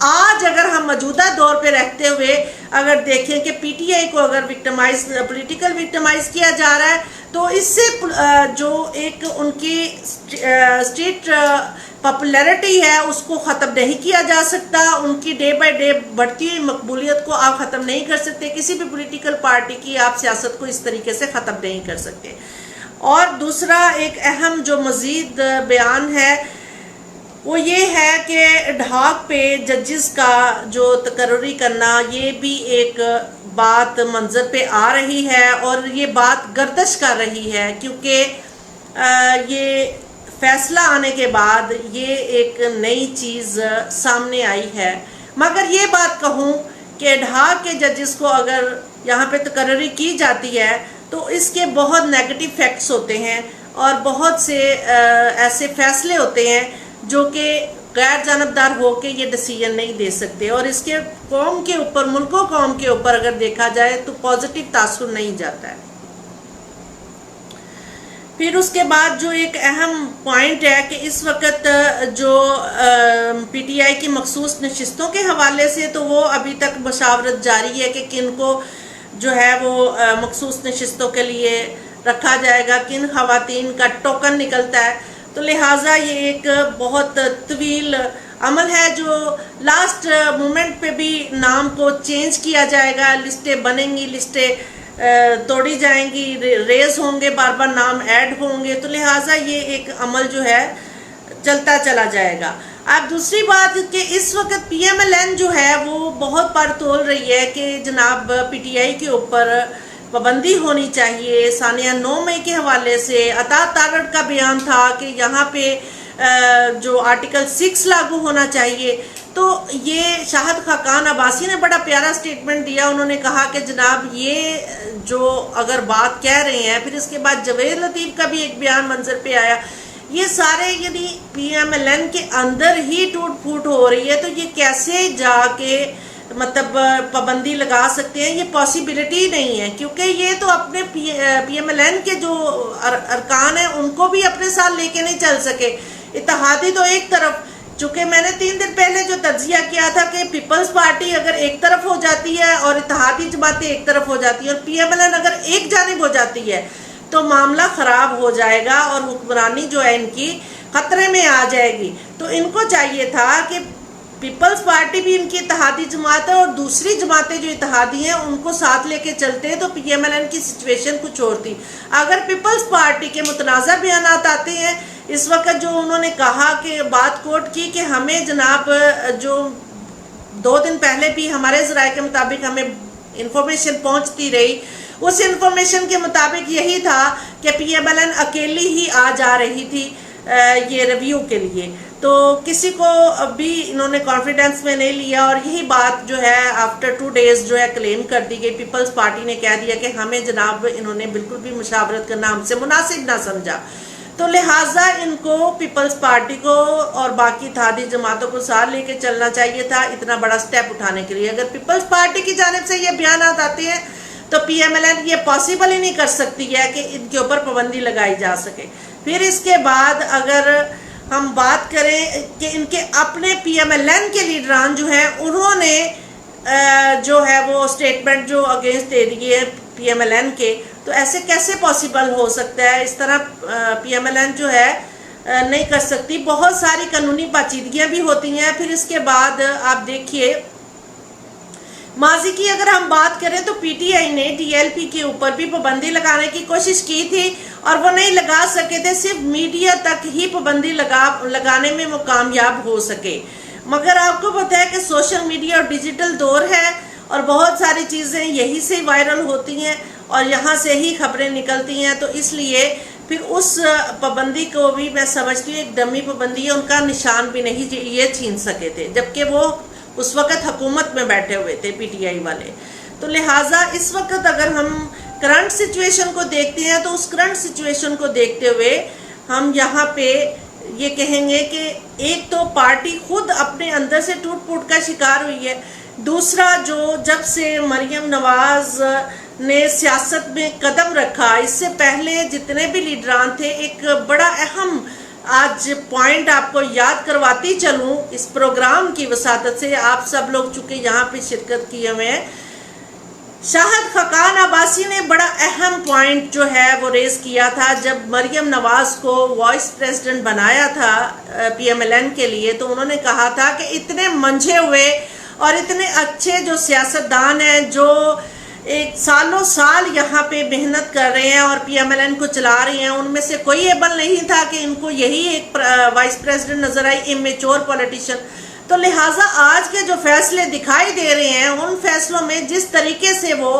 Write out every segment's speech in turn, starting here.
آج اگر ہم موجودہ دور پہ رہتے ہوئے اگر دیکھیں کہ پی ٹی آئی کو اگر پولیٹیکل وکٹمائز کیا جا رہا ہے تو اس سے جو ایک ان کی اسٹیٹ پاپولیرٹی ہے اس کو ختم نہیں کیا جا سکتا. ان کی ڈے بائی ڈے بڑھتی ہوئی مقبولیت کو آپ ختم نہیں کر سکتے. کسی بھی پولیٹیکل پارٹی کی آپ سیاست کو اس طریقے سے ختم نہیں کر سکتے. اور دوسرا ایک اہم جو مزید بیان ہے وہ یہ ہے کہ ڈھاک پہ ججز کا جو تقرری کرنا یہ بھی ایک بات منظر پہ آ رہی ہے اور یہ بات گردش کر رہی ہے کیونکہ یہ فیصلہ آنے کے بعد یہ ایک نئی چیز سامنے آئی ہے. مگر یہ بات کہوں کہ ڈھاک کے ججز کو اگر یہاں پہ تقرری کی جاتی ہے تو اس کے بہت نیگیٹو فیکٹس ہوتے ہیں اور بہت سے ایسے فیصلے ہوتے ہیں جو کہ غیر جانبدار ہو کے یہ ڈیسیژن نہیں دے سکتے اور اس کے قوم کے اوپر ملک و قوم کے اوپر اگر دیکھا جائے تو پازیٹیو تاثر نہیں جاتا ہے. پھر اس کے بعد جو ایک اہم پوائنٹ ہے کہ اس وقت جو پی ٹی آئی کی مخصوص نشستوں کے حوالے سے تو وہ ابھی تک مشاورت جاری ہے کہ کن کو جو ہے وہ مخصوص نشستوں کے لیے رکھا جائے گا, کن خواتین کا ٹوکن نکلتا ہے. تو لہٰذا یہ ایک بہت طویل عمل ہے جو لاسٹ مومنٹ پہ بھی نام کو چینج کیا جائے گا, لسٹیں بنیں گی, لسٹیں توڑی جائیں گی, ریز ہوں گے, بار بار نام ایڈ ہوں گے. تو لہٰذا یہ ایک عمل جو ہے چلتا چلا جائے گا. اب دوسری بات کہ اس وقت پی ایم ایل این جو ہے وہ بہت پر تول رہی ہے کہ جناب پی ٹی آئی کے اوپر پابندی ہونی چاہیے. ثانیہ 9 مئی کے حوالے سے عطا تارڑ کا بیان تھا کہ یہاں پہ جو آرٹیکل 6 لاگو ہونا چاہیے. تو یہ شاہد خاقان عباسی نے بڑا پیارا سٹیٹمنٹ دیا. انہوں نے کہا کہ جناب یہ جو اگر بات کہہ رہے ہیں, پھر اس کے بعد جوید لطیف کا بھی ایک بیان منظر پہ آیا, یہ سارے یعنی پی ایم ایل این کے اندر ہی ٹوٹ پھوٹ ہو رہی ہے. تو یہ کیسے جا کے مطلب پابندی لگا سکتے ہیں, یہ پاسیبلٹی نہیں ہے کیونکہ یہ تو اپنے پی ایم ایل این کے جو ارکان ہیں ان کو بھی اپنے ساتھ لے کے نہیں چل سکے. اتحادی تو ایک طرف, چونکہ میں نے 3 دن پہلے جو تجزیہ کیا تھا کہ پیپلز پارٹی اگر ایک طرف ہو جاتی ہے اور اتحادی جماعتیں ایک طرف ہو جاتی ہیں اور پی ایم ایل این اگر ایک جانب ہو جاتی ہے تو معاملہ خراب ہو جائے گا اور حکمرانی جو ہے ان کی خطرے میں آ جائے گی. تو ان کو چاہیے تھا کہ پیپلز پارٹی بھی ان کی اتحادی جماعت ہے اور دوسری جماعتیں جو اتحادی ہیں ان کو ساتھ لے کے چلتے تو پی ایم ایل این کی سچویشن کچھ اور تھی. اگر پیپلز پارٹی کے متنازع بیانات آتے ہیں اس وقت, جو انہوں نے کہا کہ بات کوٹ کی کہ ہمیں جناب جو 2 دن پہلے بھی ہمارے ذرائع کے مطابق ہمیں انفارمیشن پہنچتی رہی, اس انفارمیشن کے مطابق یہی تھا کہ پی ایم ایل این اکیلی ہی آ جا رہی تھی یہ ریویو کے لیے. تو کسی کو بھی انہوں نے کانفیڈنس میں نہیں لیا اور یہی بات جو ہے آفٹر 2 days جو ہے کلیم کر دی گئی. پیپلز پارٹی نے کہہ دیا کہ ہمیں جناب انہوں نے بالکل بھی مشاورت کرنا ہم سے مناسب نہ سمجھا. تو لہٰذا ان کو پیپلز پارٹی کو اور باقی اتحادی جماعتوں کو ساتھ لے کے چلنا چاہیے تھا اتنا بڑا سٹیپ اٹھانے کے لیے. اگر پیپلز پارٹی کی جانب سے یہ بیانات آتے ہیں تو پی ایم ایل این یہ پاسبل ہی نہیں کر سکتی ہے کہ ان کے اوپر پابندی لگائی جا سکے. پھر اس کے بعد اگر ہم بات کریں کہ ان کے اپنے پی ایم ایل این کے لیڈران جو ہیں انہوں نے جو ہے وہ سٹیٹمنٹ جو اگینسٹ دے دی ہے پی ایم ایل این کے, تو ایسے کیسے پاسبل ہو سکتا ہے؟ اس طرح پی ایم ایل این جو ہے نہیں کر سکتی. بہت ساری قانونی پیچیدگیاں بھی ہوتی ہیں. پھر اس کے بعد آپ دیکھیے ماضی کی اگر ہم بات کریں تو پی ٹی آئی نے ٹی ایل پی کے اوپر بھی پابندی لگانے کی کوشش کی تھی اور وہ نہیں لگا سکے تھے, صرف میڈیا تک ہی پابندی لگانے میں وہ کامیاب ہو سکے. مگر آپ کو پتہ ہے کہ سوشل میڈیا اور ڈیجیٹل دور ہے اور بہت ساری چیزیں یہی سے وائرل ہوتی ہیں اور یہاں سے ہی خبریں نکلتی ہیں. تو اس لیے پھر اس پابندی کو بھی میں سمجھتی ہوں ایک ڈمی پابندی ہے, ان کا نشان بھی نہیں یہ چھین سکے تھے جبکہ وہ اس وقت حکومت میں بیٹھے ہوئے تھے پی ٹی آئی والے. تو لہٰذا اس وقت اگر ہم کرنٹ سچویشن کو دیکھتے ہیں تو اس کرنٹ سچویشن کو دیکھتے ہوئے ہم یہاں پہ یہ کہیں گے کہ ایک تو پارٹی خود اپنے اندر سے ٹوٹ پھوٹ کا شکار ہوئی ہے. دوسرا جو جب سے مریم نواز نے سیاست میں قدم رکھا, اس سے پہلے جتنے بھی لیڈران تھے ایک بڑا اہم آج پوائنٹ آپ کو یاد کرواتی چلوں اس پروگرام کی وساطت سے، آپ سب لوگ چونکہ یہاں پہ شرکت کیے ہوئے ہیں۔ شاہد خاقان عباسی نے بڑا اہم پوائنٹ جو ہے وہ ریز کیا تھا جب مریم نواز کو وائس پریزیڈنٹ بنایا تھا پی ایم ایل این کے لیے، تو انہوں نے کہا تھا کہ اتنے منجھے ہوئے اور اتنے اچھے جو سیاستدان ہیں جو ایک سالوں سال یہاں پہ محنت کر رہے ہیں اور پی ایم ایل این کو چلا رہے ہیں، ان میں سے کوئی ایبل نہیں تھا کہ ان کو یہی ایک وائس پریزیڈنٹ نظر آئی، امیچور پولیٹیشین۔ تو لہٰذا آج کے جو فیصلے دکھائی دے رہے ہیں، ان فیصلوں میں جس طریقے سے وہ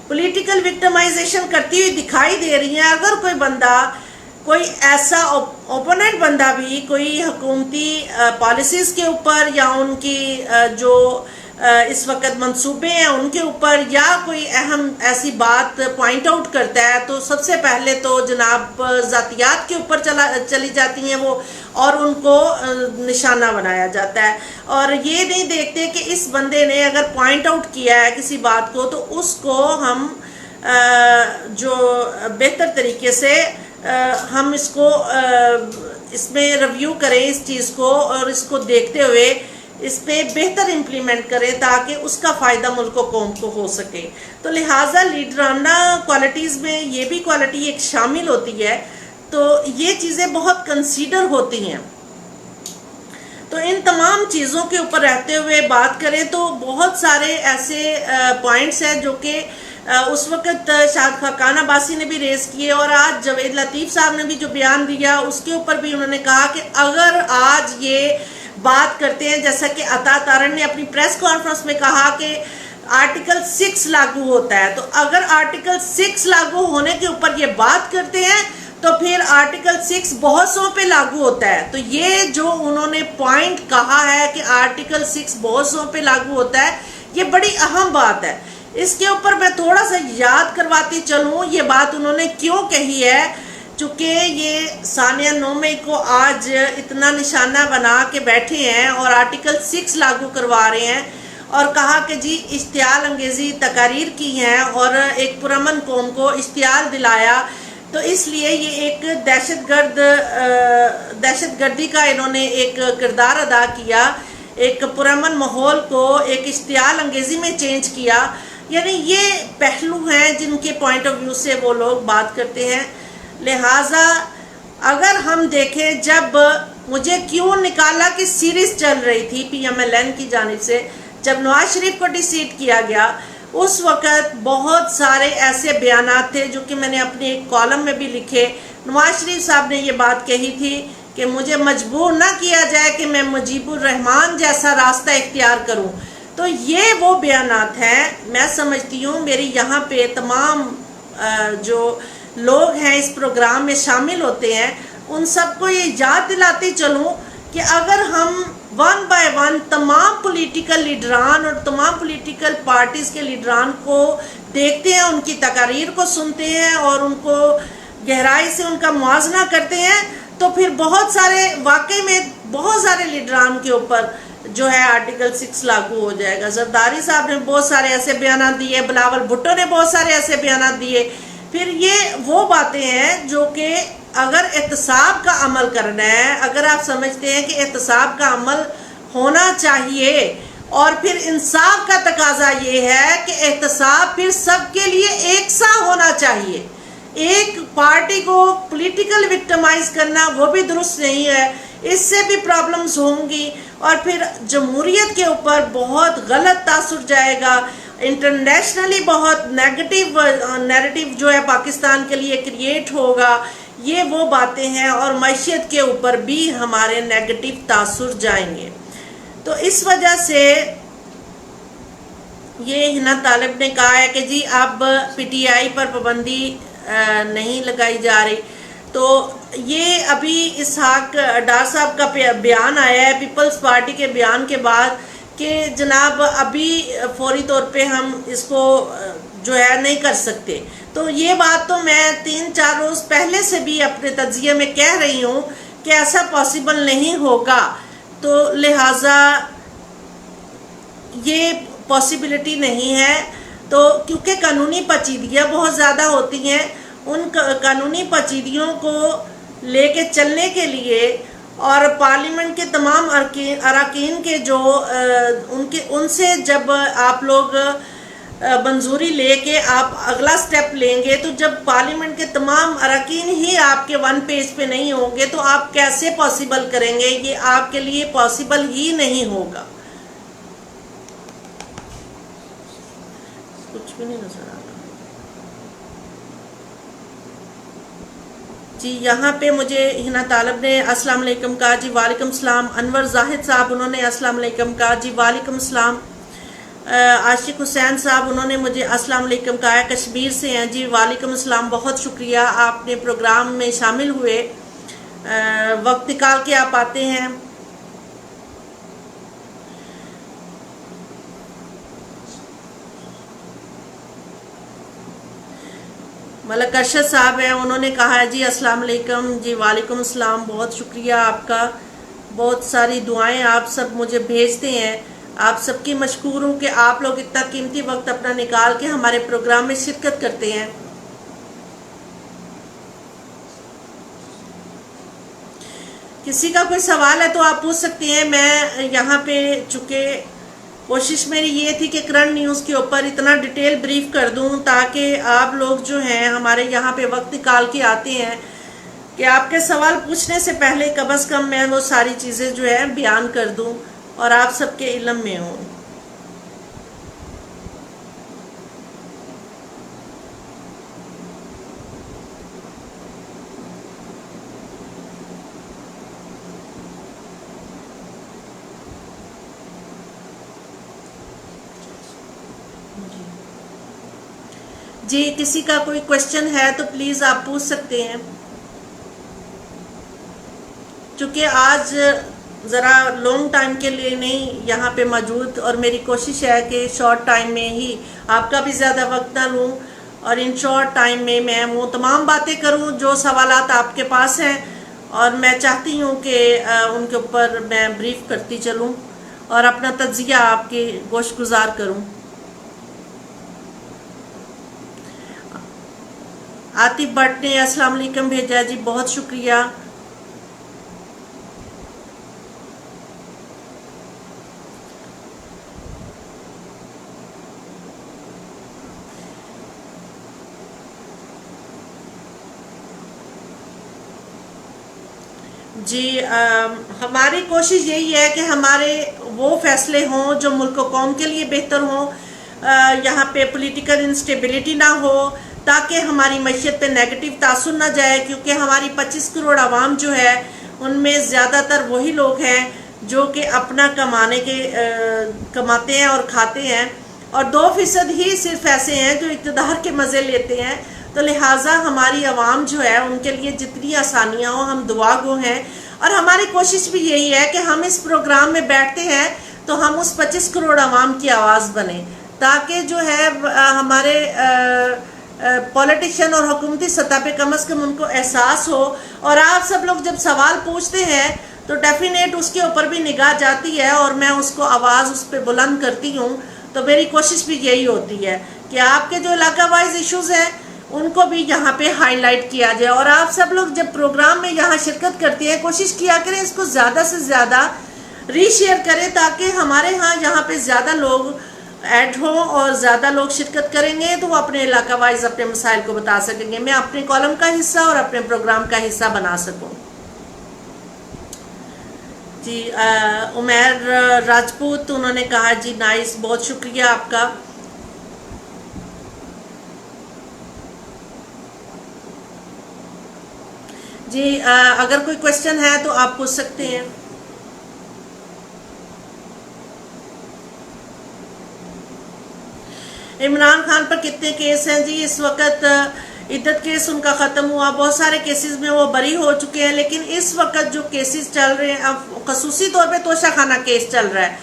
پولیٹیکل وکٹمائزیشن کرتی ہوئی دکھائی دے رہی ہیں، اگر کوئی بندہ، کوئی ایسا اوپوننٹ بندہ بھی کوئی حکومتی پالیسیز کے اوپر یا ان کی جو اس وقت منصوبے ہیں ان کے اوپر یا کوئی اہم ایسی بات پوائنٹ آؤٹ کرتا ہے، تو سب سے پہلے تو جناب ذاتیات کے اوپر چلی جاتی ہیں وہ، اور ان کو نشانہ بنایا جاتا ہے، اور یہ نہیں دیکھتے کہ اس بندے نے اگر پوائنٹ آؤٹ کیا ہے کسی بات کو تو اس کو ہم جو بہتر طریقے سے ہم اس کو اس میں ریویو کریں اس چیز کو، اور اس کو دیکھتے ہوئے اس پہ بہتر امپلیمنٹ کریں تاکہ اس کا فائدہ ملک و قوم کو ہو سکے۔ تو لہٰذا لیڈرانہ کوالٹیز میں یہ بھی کوالٹی ایک شامل ہوتی ہے، تو یہ چیزیں بہت کنسیڈر ہوتی ہیں۔ تو ان تمام چیزوں کے اوپر رہتے ہوئے بات کریں تو بہت سارے ایسے پوائنٹس ہیں جو کہ اس وقت شاہد خاقان عباسی نے بھی ریز کیے، اور آج جاوید لطیف صاحب نے بھی جو بیان دیا اس کے اوپر بھی انہوں نے کہا کہ اگر آج یہ بات کرتے ہیں، جیسا کہ عطا تارن نے اپنی پریس کانفرنس میں کہا کہ آرٹیکل 6 لاگو ہوتا ہے، تو اگر آرٹیکل 6 لاگو ہونے کے اوپر یہ بات کرتے ہیں تو پھر آرٹیکل 6 بہت سو پہ لاگو ہوتا ہے۔ تو یہ جو انہوں نے پوائنٹ کہا ہے کہ آرٹیکل 6 بہت سو پہ لاگو ہوتا ہے، یہ بڑی اہم بات ہے۔ اس کے اوپر میں تھوڑا سا یاد کرواتی چلوں یہ بات انہوں نے کیوں کہی ہے، چونکہ یہ ثانیہ 9 مئی کو آج اتنا نشانہ بنا کے بیٹھے ہیں اور آرٹیکل 6 لاگو کروا رہے ہیں، اور کہا کہ جی اشتعال انگیزی تقاریر کی ہیں اور ایک پرامن قوم کو اشتعال دلایا، تو اس لیے یہ ایک دہشت گردی کا انہوں نے ایک کردار ادا کیا، ایک پرامن ماحول کو ایک اشتعال انگیزی میں چینج کیا۔ یعنی یہ پہلو ہیں جن کے پوائنٹ آف ویو سے وہ لوگ بات کرتے ہیں۔ لہٰذا اگر ہم دیکھیں، جب مجھے کیوں نکالا کہ سیریز چل رہی تھی پی ایم ایل این کی جانب سے، جب نواز شریف کو ڈی سیٹ کیا گیا اس وقت بہت سارے ایسے بیانات تھے جو کہ میں نے اپنے ایک کالم میں بھی لکھے۔ نواز شریف صاحب نے یہ بات کہی تھی کہ مجھے مجبور نہ کیا جائے کہ میں مجیب الرحمان جیسا راستہ اختیار کروں۔ تو یہ وہ بیانات ہیں، میں سمجھتی ہوں میری یہاں پہ تمام جو لوگ ہیں اس پروگرام میں شامل ہوتے ہیں ان سب کو یہ یاد دلاتی چلوں کہ اگر ہم ون بائی ون تمام پولیٹیکل لیڈران اور تمام پولیٹیکل پارٹیز کے لیڈران کو دیکھتے ہیں، ان کی تقاریر کو سنتے ہیں اور ان کو گہرائی سے ان کا موازنہ کرتے ہیں، تو پھر بہت سارے واقعی میں بہت سارے لیڈران کے اوپر جو ہے آرٹیکل 6 لاگو ہو جائے گا۔ زرداری صاحب نے بہت سارے ایسے بیانات دیے، بلاول بھٹو نے بہت سارے ایسے بیانات دیے۔ پھر یہ وہ باتیں ہیں جو کہ اگر احتساب کا عمل کرنا ہے، اگر آپ سمجھتے ہیں کہ احتساب کا عمل ہونا چاہیے، اور پھر انصاف کا تقاضا یہ ہے کہ احتساب پھر سب کے لیے ایک سا ہونا چاہیے۔ ایک پارٹی کو پولیٹیکل وکٹمائز کرنا وہ بھی درست نہیں ہے، اس سے بھی پرابلمز ہوں گی، اور پھر جمہوریت کے اوپر بہت غلط تاثر جائے گا، انٹرنیشنلی بہت نیگیٹو جو ہے پاکستان کے لیے کریٹ ہوگا۔ یہ وہ باتیں ہیں، اور معیشت کے اوپر بھی ہمارے نیگیٹو تاثر جائیں گے۔ تو اس وجہ سے یہ ہنا طالب نے کہا ہے کہ جی اب پی ٹی آئی پر پابندی نہیں لگائی جا رہی، تو یہ ابھی اسحاق ڈار صاحب کا بیان آیا ہے پیپلز پارٹی کے بیان کے بعد کہ جناب ابھی فوری طور پہ ہم اس کو جو ہے نہیں کر سکتے۔ تو یہ بات تو میں 3-4 روز پہلے سے بھی اپنے تجزیے میں کہہ رہی ہوں کہ ایسا پاسبل نہیں ہوگا، تو لہٰذا یہ پاسبلٹی نہیں ہے۔ تو کیونکہ قانونی پیچیدگیاں بہت زیادہ ہوتی ہیں، ان قانونی پیچیدگیوں کو لے کے چلنے کے لیے اور پارلیمنٹ کے تمام اراکین کے جو ان سے جب آپ لوگ منظوری لے کے آپ اگلا سٹیپ لیں گے، تو جب پارلیمنٹ کے تمام اراکین ہی آپ کے ون پیج پہ نہیں ہوں گے تو آپ کیسے پاسبل کریں گے؟ یہ آپ کے لیے پاسبل ہی نہیں ہوگا. کچھ بھی نہیں نظر آ رہا جی. یہاں پہ مجھے ہنا طالب نے السلام علیکم کہا جی. وعلیکم السلام. انور زاہد صاحب انہوں نے السلام علیکم کہا جی. وعلیکم السلام. عاشق حسین صاحب انہوں نے مجھے السلام علیکم کہا ہے، کشمیر سے ہیں جی. وعلیکم السلام. بہت شکریہ آپ نے پروگرام میں شامل ہوئے، وقت نکال کے آپ آتے ہیں. ملک ارشد صاحب ہیں، انہوں نے کہا ہے جی السلام علیکم جی. وعلیکم السلام. بہت شکریہ آپ کا. بہت ساری دعائیں آپ سب مجھے بھیجتے ہیں. آپ سب کی مشکور ہوں کہ آپ لوگ اتنا قیمتی وقت اپنا نکال کے ہمارے پروگرام میں شرکت کرتے ہیں. کسی کا کوئی سوال ہے تو آپ پوچھ سکتے ہیں. میں یہاں پہ چونکہ کوشش میری یہ تھی کہ کرنٹ نیوز کے اوپر اتنا ڈیٹیل بریف کر دوں تاکہ آپ لوگ جو ہیں ہمارے یہاں پہ وقت نکال کے آتے ہیں کہ آپ کے سوال پوچھنے سے پہلے کم از کم میں وہ ساری چیزیں جو ہے بیان کر دوں اور آپ سب کے علم میں ہوں. جی کسی کا کوئی کوشچن ہے تو پلیز آپ پوچھ سکتے ہیں. چونکہ آج ذرا لانگ ٹائم کے لیے نہیں یہاں پہ موجود، اور میری کوشش ہے کہ شارٹ ٹائم میں ہی آپ کا بھی زیادہ وقت نہ لوں اور ان شارٹ ٹائم میں وہ تمام باتیں کروں جو سوالات آپ کے پاس ہیں، اور میں چاہتی ہوں کہ ان کے اوپر میں بریف کرتی چلوں اور اپنا تجزیہ آپ کے گوش گزار کروں. عاطف بٹ نے السلام علیکم بھیجا جی. بہت شکریہ. جی ہماری کوشش یہی ہے کہ ہمارے وہ فیصلے ہوں جو ملک و قوم کے لیے بہتر ہوں. یہاں پہ پولیٹیکل انسٹیبلٹی نہ ہو تاکہ ہماری معیشت پہ نیگیٹو تاثر نہ جائے، کیونکہ ہماری 25 کروڑ عوام جو ہے ان میں زیادہ تر وہی لوگ ہیں جو کہ اپنا کماتے ہیں اور کھاتے ہیں، اور 2% ہی صرف ایسے ہیں جو اقتدار کے مزے لیتے ہیں. تو لہٰذا ہماری عوام جو ہے ان کے لیے جتنی آسانیاں ہوں ہم دعا گو ہیں، اور ہماری کوشش بھی یہی ہے کہ ہم اس پروگرام میں بیٹھتے ہیں تو ہم اس 25 کروڑ عوام کی آواز بنیں، تاکہ جو ہے ہمارے پولیٹیشین اور حکومتی سطح پہ کم از کم ان کو احساس ہو. اور آپ سب لوگ جب سوال پوچھتے ہیں تو ڈیفینیٹ اس کے اوپر بھی نگاہ جاتی ہے اور میں اس کو آواز اس پہ بلند کرتی ہوں. تو میری کوشش بھی یہی ہوتی ہے کہ آپ کے جو علاقہ وائز ایشوز ہیں ان کو بھی یہاں پہ ہائی لائٹ کیا جائے. اور آپ سب لوگ جب پروگرام میں یہاں شرکت کرتے ہیں کوشش کیا کریں اس کو زیادہ سے زیادہ ری شیئر کریں تاکہ ہمارے ہاں یہاں پہ زیادہ لوگ ایڈ ہوں اور زیادہ لوگ شرکت کریں گے تو وہ اپنے علاقہ وائز اپنے مسائل کو بتا سکیں گے، میں اپنے کالم کا حصہ اور اپنے پروگرام کا حصہ بنا سکوں. جی عمیر راجپوت انہوں نے کہا جی نائس. بہت شکریہ آپ کا. جی اگر کوئی کوشچن ہے تو آپ پوچھ سکتے ہیں. عمران خان پر کتنے کیس ہیں جی؟ اس وقت عدت کیس ان کا ختم ہوا، بہت سارے کیسز میں وہ بری ہو چکے ہیں، لیکن اس وقت جو کیسز چل رہے ہیں اب خصوصی طور پہ توشہ خانہ کیس چل رہا ہے.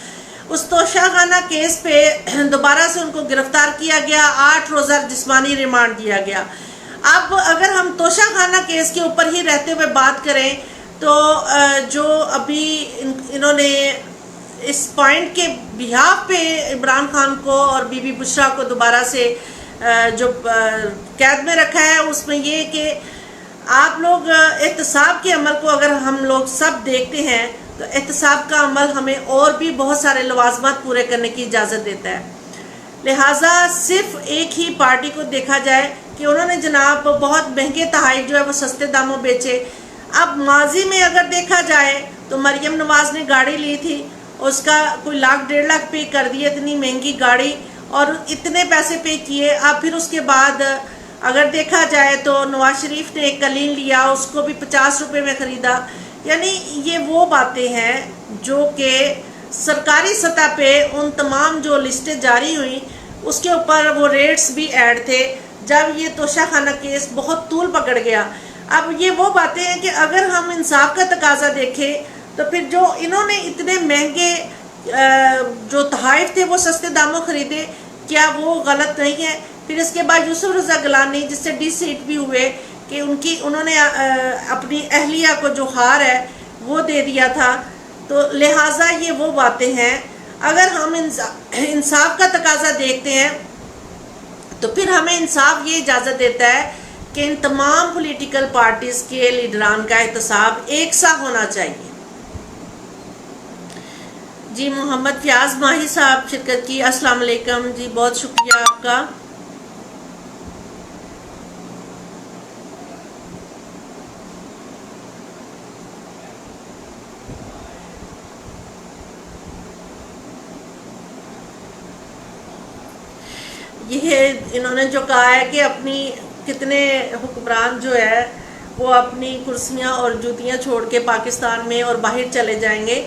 اس توشہ خانہ کیس پہ دوبارہ سے ان کو گرفتار کیا گیا، 8 روزہ جسمانی ریمانڈ دیا گیا. اب اگر ہم توشہ خانہ کیس کے اوپر ہی رہتے ہوئے بات کریں تو جو ابھی انہوں نے اس پوائنٹ کے بہاف پہ عمران خان کو اور بی بی بشرا کو دوبارہ سے جو قید میں رکھا ہے، اس میں یہ کہ آپ لوگ احتساب کے عمل کو اگر ہم لوگ سب دیکھتے ہیں تو احتساب کا عمل ہمیں اور بھی بہت سارے لوازمات پورے کرنے کی اجازت دیتا ہے. لہٰذا صرف ایک ہی پارٹی کو دیکھا جائے کہ انہوں نے جناب بہت مہنگے تحائف جو ہے وہ سستے داموں بیچے. اب ماضی میں اگر دیکھا جائے تو مریم نواز نے گاڑی لی تھی، اس کا کوئی 1,00,000 پے کر دیا، اتنی مہنگی گاڑی اور اتنے پیسے پے کیے. اب پھر اس کے بعد اگر دیکھا جائے تو نواز شریف نے ایک کلین لیا، اس کو بھی 50 روپے میں خریدا. یعنی یہ وہ باتیں ہیں جو کہ سرکاری سطح پہ ان تمام جو لسٹیں جاری ہوئیں اس کے اوپر وہ ریٹس بھی ایڈ تھے جب یہ توشہ خانہ کیس بہت طول پکڑ گیا. اب یہ وہ باتیں ہیں کہ اگر ہم انصاف کا تقاضا دیکھیں تو پھر جو انہوں نے اتنے مہنگے جو تحائف تھے وہ سستے داموں خریدے، کیا وہ غلط نہیں ہے؟ پھر اس کے بعد یوسف رضا گیلانی جس سے ڈی سیٹ بھی ہوئے کہ انہوں نے اپنی اہلیہ کو جو ہار ہے وہ دے دیا تھا. تو لہٰذا یہ وہ باتیں ہیں. اگر ہم انصاف کا تقاضا دیکھتے ہیں تو پھر ہمیں انصاف یہ اجازت دیتا ہے کہ ان تمام پولیٹیکل پارٹیز کے لیڈران کا احتساب ایک سا ہونا چاہیے. جی محمد فیاض ماہی صاحب شرکت کی، السلام علیکم جی، بہت شکریہ آپ کا. یہ انہوں نے جو کہا ہے کہ اپنی کتنے حکمران جو ہے وہ اپنی کرسیاں اور جوتیاں چھوڑ کے پاکستان میں اور باہر چلے جائیں گے.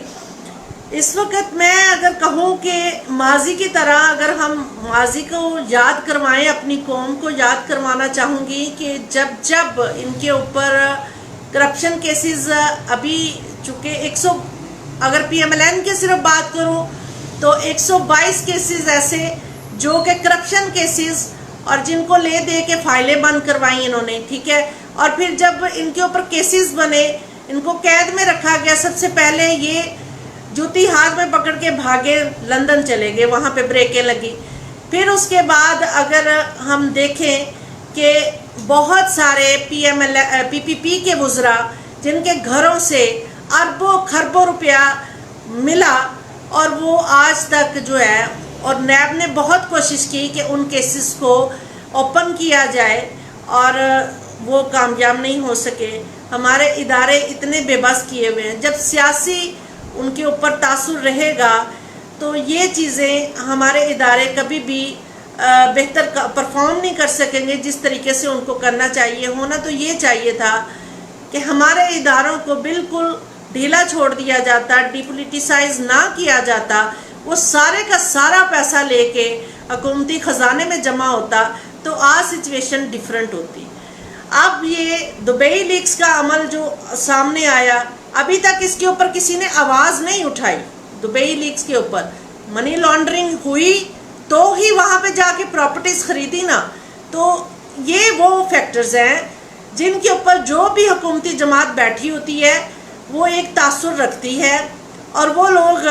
اس وقت میں اگر کہوں کہ ماضی کی طرح اگر ہم ماضی کو یاد کروائیں، اپنی قوم کو یاد کروانا چاہوں گی کہ جب ان کے اوپر کرپشن کیسز ابھی چونکہ اگر پی ایم ایل این کی صرف بات کروں تو 122 کیسز ایسے جو کہ کرپشن کیسز اور جن کو لے دے کے فائلیں بند کروائیں انہوں نے، ٹھیک ہے. اور پھر جب ان کے اوپر کیسز بنے، ان کو قید میں رکھا گیا. سب سے پہلے یہ جوتی ہاتھ میں پکڑ کے بھاگے، لندن چلے گئے، وہاں پہ بریکیں لگی. پھر اس کے بعد اگر ہم دیکھیں کہ بہت سارے پی پی کے وزراء جن کے گھروں سے اربوں خربوں روپیہ ملا اور وہ آج تک جو ہے، اور نیب نے بہت کوشش کی کہ ان کیسز کو اوپن کیا جائے اور وہ کامیاب نہیں ہو سکے. ہمارے ادارے اتنے بے بس کیے ہوئے ہیں. جب سیاسی ان کے اوپر تاثر رہے گا تو یہ چیزیں ہمارے ادارے کبھی بھی بہتر پرفارم نہیں کر سکیں گے جس طریقے سے ان کو کرنا چاہیے. ہونا تو یہ چاہیے تھا کہ ہمارے اداروں کو بالکل ڈھیلا چھوڑ دیا جاتا، ڈیپولیٹیسائز نہ کیا جاتا، وہ سارے کا سارا پیسہ لے کے حکومتی خزانے میں جمع ہوتا تو آج سچویشن ڈیفرنٹ ہوتی. اب یہ دبئی لیکس کا عمل جو سامنے آیا، ابھی تک اس کے اوپر کسی نے آواز نہیں اٹھائی. دبئی لیکس کے اوپر منی لانڈرنگ ہوئی تو ہی وہاں پہ جا کے پراپرٹیز خریدی نا. تو یہ وہ فیکٹرز ہیں جن کے اوپر جو بھی حکومتی جماعت بیٹھی ہوتی ہے وہ ایک تاثر رکھتی ہے، اور وہ لوگ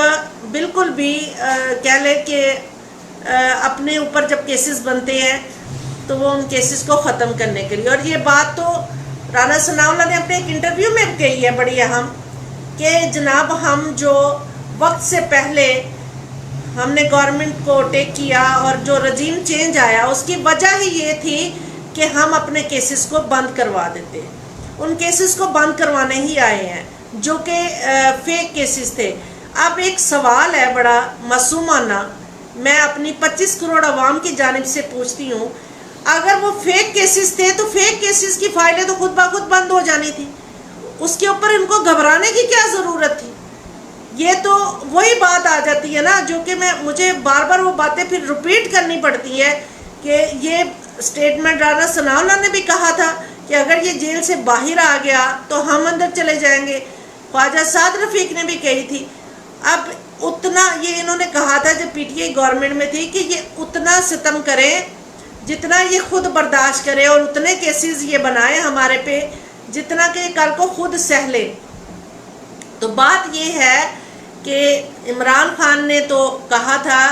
بالکل بھی کہہ لیں کہ اپنے اوپر جب کیسز بنتے ہیں تو وہ ان کیسز کو ختم کرنے کے لیے. اور یہ بات تو رانا ثناء اللہ نے اپنے ایک انٹرویو میں کہی ہے بڑی اہم، کہ جناب ہم جو وقت سے پہلے ہم نے گورنمنٹ کو ٹیک کیا اور جو رجیم چینج آیا اس کی وجہ ہی یہ تھی کہ ہم اپنے کیسز کو بند کروا دیتے. ان کیسز کو بند کروانے ہی آئے ہیں جو کہ فیک کیسز تھے. اب ایک سوال ہے بڑا معصومانہ، میں اپنی 25 کروڑ عوام کی جانب سے پوچھتی ہوں، اگر وہ فیک کیسز تھے تو فیک کیسز کی فائلیں تو خود بخود بند ہو جانی تھی، اس کے اوپر ان کو گھبرانے کی کیا ضرورت تھی؟ یہ تو وہی بات آ جاتی ہے نا جو کہ مجھے بار بار وہ باتیں پھر ریپیٹ کرنی پڑتی ہے کہ یہ اسٹیٹمنٹ رانا ثناء اللہ نے بھی کہا تھا کہ اگر یہ جیل سے باہر آ گیا تو ہم اندر چلے جائیں گے. خواجہ سعد رفیق نے بھی کہی تھی. اب اتنا یہ انہوں نے کہا تھا جب پی ٹی آئی گورنمنٹ میں تھی کہ یہ اتنا ستم کریں جتنا یہ خود برداشت کرے، اور اتنے کیسز یہ بنائے ہمارے پہ جتنا کہ کل کو خود سہ لے. تو بات یہ ہے کہ عمران خان نے تو کہا تھا